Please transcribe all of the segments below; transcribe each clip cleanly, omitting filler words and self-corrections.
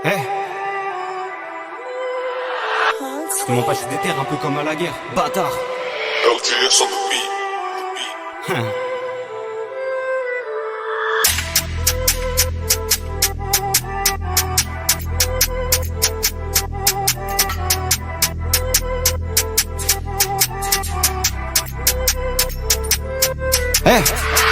Eh Je te mens pas, je suis déter un peu comme à la guerre. Bâtard. LTS on the beat.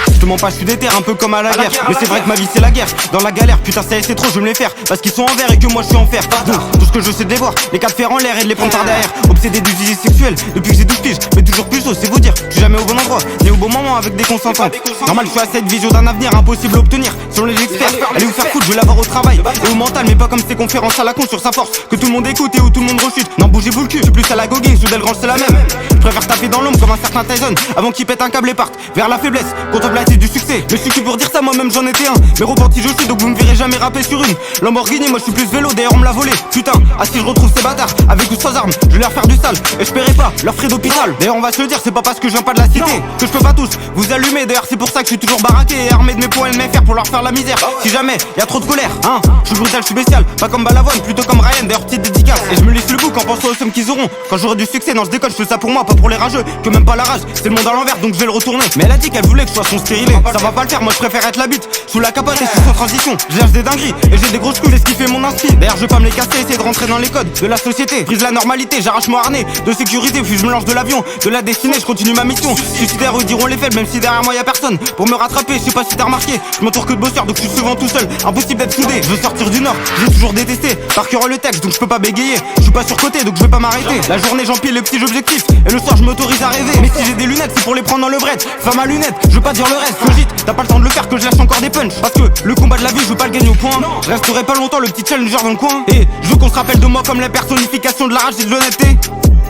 Je te mens pas, je suis déter un peu comme à la guerre. Mais c'est vrai que ma vie c'est la guerre. Dans la galère, putain c'est trop, je vais me les faire. Parce qu'ils sont en verre et que moi je suis en fer. Donc, tout ce que je sais de les voir, les cas de fer en l'air et de les prendre par derrière. Obsédé d'usages sexuels depuis que j'ai 12 piges. Mais toujours plus haut, c'est vous dire, je suis jamais au bon endroit, ni au bon moment avec des consentants. Normal, je suis à cette vision d'un avenir impossible à obtenir. Selon les experts, allez vous faire foutre, je veux l'avoir au travail et au mental, mais pas comme ces conférences à la con sur sa force. Que tout le monde écoute et où tout le monde rechute. Non, bougez-vous le cul, je suis plus à la goguing, sous Delgrange c'est la même. Je préfère taper dans l'ombre comme un certain Tyson avant qu'il pète un câble et parte vers la faiblesse, contemplatif du succès. Mais je suis qui pour dire ça, moi-même j'en étais un. Mais repenti je suis, donc vous me verrez jamais rapper sur une Lamborghini, moi je suis plus vélo, d'ailleurs on me l'a volé. Putain, ah si je retrouve ces bâtards avec ou sans armes, je vais leur faire du sale. Et je paierai pas leurs frais d'hôpital. D'ailleurs on va se le dire, c'est pas parce que je viens pas de la cité que je peux pas tous vous allumer. D'ailleurs c'est pour ça que je suis toujours baraqué et armé de mes poings et de mes fers pour leur faire la misère. Si jamais y a trop de colère, hein, je suis brutal, je suis bestial. Pas comme Balavoine, plutôt comme Ryan, d'ailleurs petite dédicace. Et je me laisse le bouc en pensant aux sommes qu'ils auront quand j'aurai du succès. Non je déconne, je fais ça pour moi, pas pour les rageux. Que même pas la rage, c'est le monde à l'envers donc je vais le retourner. Mais elle a dit qu'elle voulait que je sois son stérilé. Ça va pas le faire, moi je préfère être la bite sous la capote et je suis sans transition. Je lâche des dingueries et j'ai des grosses couilles, c'est ce qui fait mon inspi. D'ailleurs je vais pas me les casser, essayer de rentrer dans les codes de la société. Brise la normalité, j'arrache mon harnais de sécurité, puis je me lance de l'avion, de la destinée, je continue ma mission. Suicidaires eux diront les faibles, même si derrière moi y a personne pour me rattraper. Je sais pas si t'as remarqué, je m'entoure que de bosseurs donc je suis souvent tout seul. Impossible d'être soudé, je veux sortir du nord, j'ai toujours détesté. Par cœur le texte donc je peux pas bégayer. Je suis pas surcoté donc je vais pas m'arrêter. La journée j'empile les petits objectifs et le soir je m'autorise à rêver. Mais si j'ai des lunettes c'est pour les prendre dans le bret. Femme à lunettes, je veux pas dire le reste. Cogite, t'as pas le temps de le faire que je lâche encore des punchs. Parce que le combat de la vie je veux pas le gagner au point. Je resterai pas longtemps le petit challenger dans le coin. Et je veux qu'on se rappelle de moi comme la personnification de la rage et de l'honnêteté.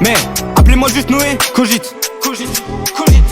Mais appelez-moi juste Noé. Cogite, cogite, cogite.